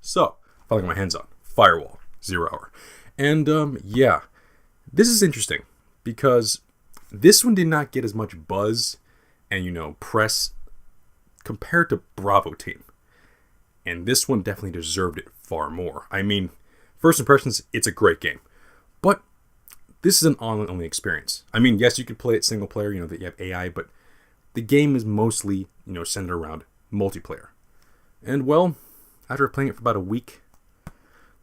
So, finally got my hands on Firewall, 0 Hour. And, yeah, this is interesting because this one did not get as much buzz and, press compared to Bravo Team. And this one definitely deserved it far more. I mean, first impressions, it's a great game. But this is an online-only experience. I mean, yes, you could play it single player, that you have AI, but the game is mostly, centered around multiplayer. And, well, after playing it for about a week,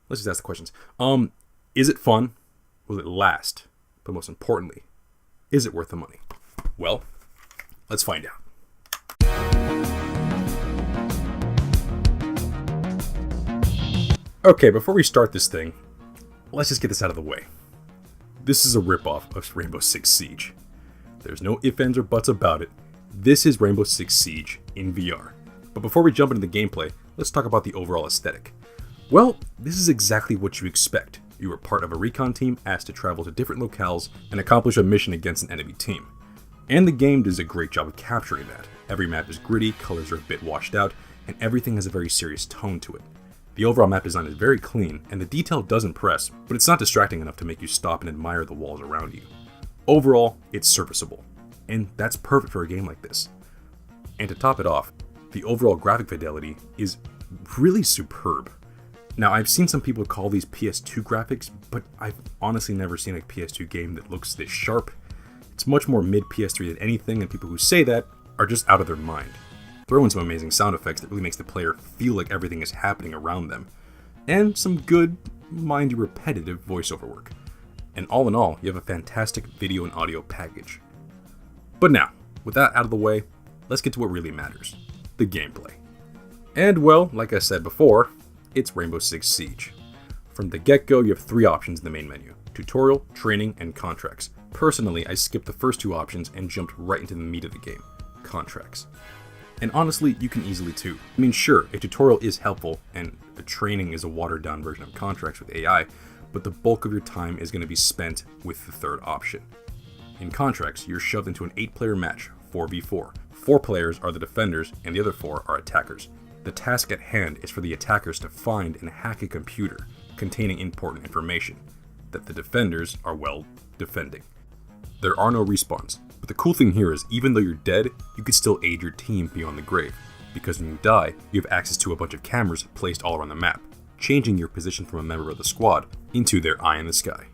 let's just ask the questions. Is it fun? Will it last? But most importantly, is it worth the money? Well, let's find out. Okay, before we start this thing, let's just get this out of the way. This is a ripoff of Rainbow Six Siege. There's no ifs, ands, or buts about it. This is Rainbow Six Siege in VR. But before we jump into the gameplay, let's talk about the overall aesthetic. Well, this is exactly what you expect. You are part of a recon team asked to travel to different locales and accomplish a mission against an enemy team. And the game does a great job of capturing that. Every map is gritty, colors are a bit washed out, and everything has a very serious tone to it. The overall map design is very clean, and the detail does impress, but it's not distracting enough to make you stop and admire the walls around you. Overall, it's serviceable, and that's perfect for a game like this. And to top it off, the overall graphic fidelity is really superb. Now, I've seen some people call these PS2 graphics, but I've honestly never seen a PS2 game that looks this sharp. It's much more mid-PS3 than anything, and people who say that are just out of their mind. Throw in some amazing sound effects that really makes the player feel like everything is happening around them, and some good, mind you, repetitive voiceover work. And all in all, you have a fantastic video and audio package. But now, with that out of the way, let's get to what really matters. The gameplay. And well, like I said before, it's Rainbow Six Siege. From the get-go, you have 3 options in the main menu: tutorial, training, and contracts. Personally, I skipped the first 2 options and jumped right into the meat of the game: contracts. And honestly, you can easily too. I mean, sure, a tutorial is helpful, and a training is a watered-down version of contracts with AI, but the bulk of your time is going to be spent with the third option. In contracts, you're shoved into an 8-player match, 4v4. 4 players are the defenders, and the other 4 are attackers. The task at hand is for the attackers to find and hack a computer containing important information that the defenders are, well, defending. There are no respawns, but the cool thing here is even though you're dead, you can still aid your team beyond the grave, because when you die, you have access to a bunch of cameras placed all around the map, changing your position from a member of the squad into their eye in the sky.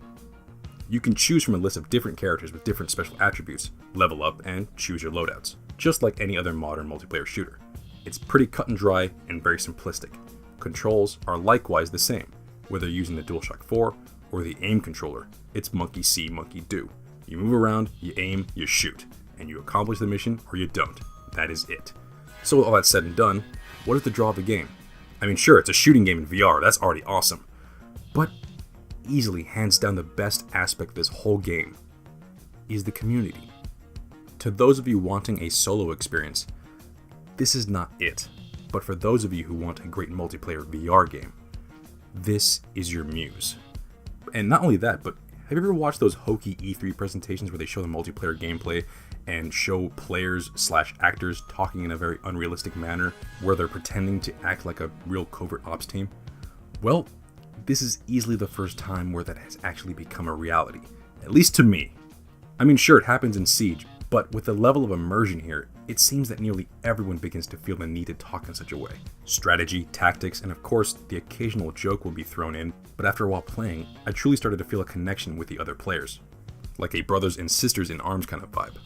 You can choose from a list of different characters with different special attributes, level up, and choose your loadouts, just like any other modern multiplayer shooter. It's pretty cut and dry and very simplistic. Controls are likewise the same, whether using the DualShock 4 or the aim controller. It's monkey see, monkey do. You move around, you aim, you shoot, and you accomplish the mission or you don't. That is it. So with all that said and done, what is the draw of the game? I mean, sure, it's a shooting game in VR, that's already awesome. But easily, hands down, the best aspect of this whole game is the community. To those of you wanting a solo experience, this is not it. But for those of you who want a great multiplayer VR game, this is your muse. And not only that, but have you ever watched those hokey E3 presentations where they show the multiplayer gameplay and show players/actors talking in a very unrealistic manner where they're pretending to act like a real covert ops team? Well, this is easily the first time where that has actually become a reality, at least to me. I mean, sure, it happens in Siege, but with the level of immersion here, it seems that nearly everyone begins to feel the need to talk in such a way. Strategy, tactics, and of course, the occasional joke will be thrown in, but after a while playing, I truly started to feel a connection with the other players, like a brothers and sisters in arms kind of vibe.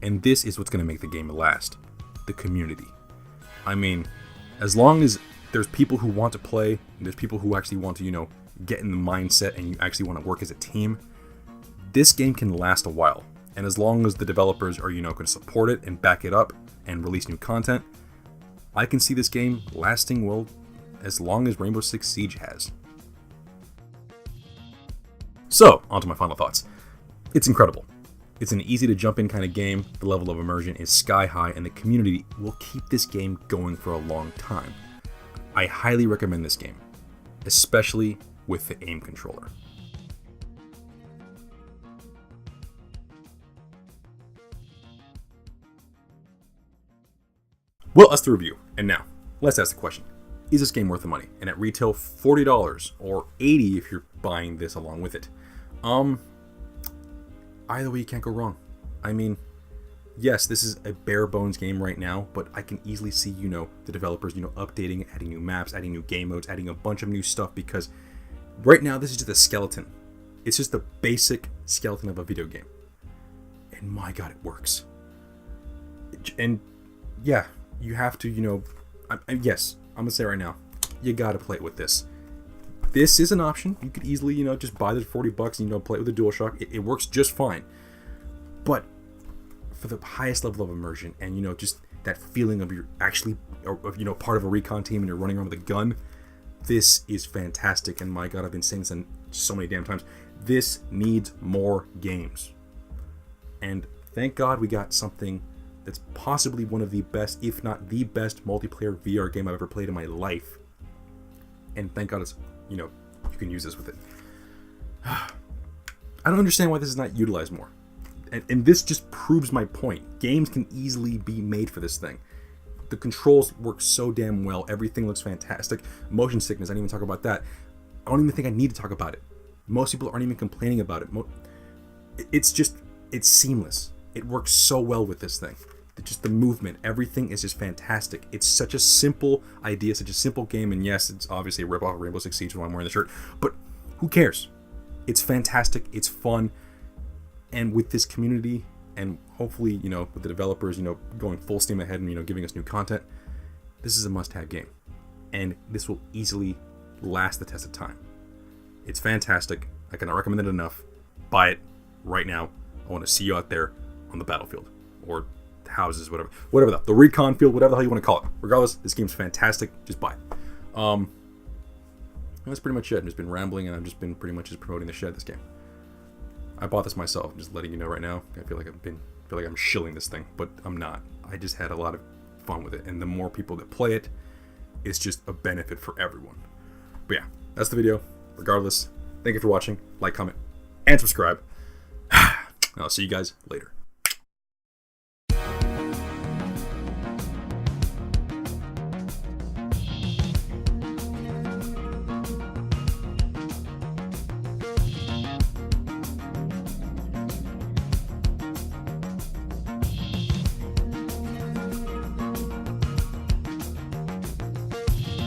And this is what's going to make the game last: the community. I mean, as long as there's people who want to play, and there's people who actually want to, get in the mindset and you actually want to work as a team, this game can last a while. And as long as the developers are, going to support it and back it up and release new content, I can see this game lasting, well, as long as Rainbow Six Siege has. So, on to my final thoughts. It's incredible. It's an easy to jump in kind of game, the level of immersion is sky high, and the community will keep this game going for a long time. I highly recommend this game, especially with the aim controller. Well, that's the review, and now, let's ask the question. is this game worth the money? And at retail, $40 or $80 if you're buying this along with it. Either way, you can't go wrong. I mean, yes, this is a bare bones game right now, but I can easily see, the developers, updating it, adding new maps, adding new game modes, adding a bunch of new stuff, because right now this is just a skeleton. It's just the basic skeleton of a video game. And my God, it works. And yeah, you have to, yes, I'm gonna say right now, you gotta play it with this. This is an option. You could easily, just buy this for $40 and, play it with a DualShock. It works just fine. But for the highest level of immersion and, just that feeling of you're actually, part of a recon team and you're running around with a gun, this is fantastic. And my God, I've been saying this so many damn times. This needs more games. And thank God we got something that's possibly one of the best, if not the best, multiplayer VR game I've ever played in my life. And thank God it's, you can use this with it. I don't understand why this is not utilized more. And this just proves my point. Games can easily be made for this thing. The controls work so damn well. Everything looks fantastic. Motion sickness, I didn't even talk about that. I don't even think I need to talk about it. Most people aren't even complaining about it. It's seamless. It works so well with this thing. Just the movement, everything is just fantastic. It's such a simple idea, such a simple game, and yes, it's obviously a ripoff of Rainbow Six Siege when I'm wearing the shirt, but who cares? It's fantastic, it's fun, and with this community, and hopefully, with the developers, going full steam ahead and, giving us new content, this is a must-have game. And this will easily last the test of time. It's fantastic. I cannot recommend it enough. Buy it right now. I want to see you out there on the battlefield, or houses, whatever the recon field, whatever the hell you want to call it. Regardless, this game's fantastic. Just buy it. That's pretty much it. I've just been rambling, and I've just been pretty much just promoting the shit out of this game. I bought this myself. I'm just letting you know right now. I feel like I'm shilling this thing, but I'm not. I just had a lot of fun with it, and the more people that play it, it's just a benefit for everyone. But yeah, that's the video. Regardless, thank you for watching. Like, comment, and subscribe. I'll see you guys later.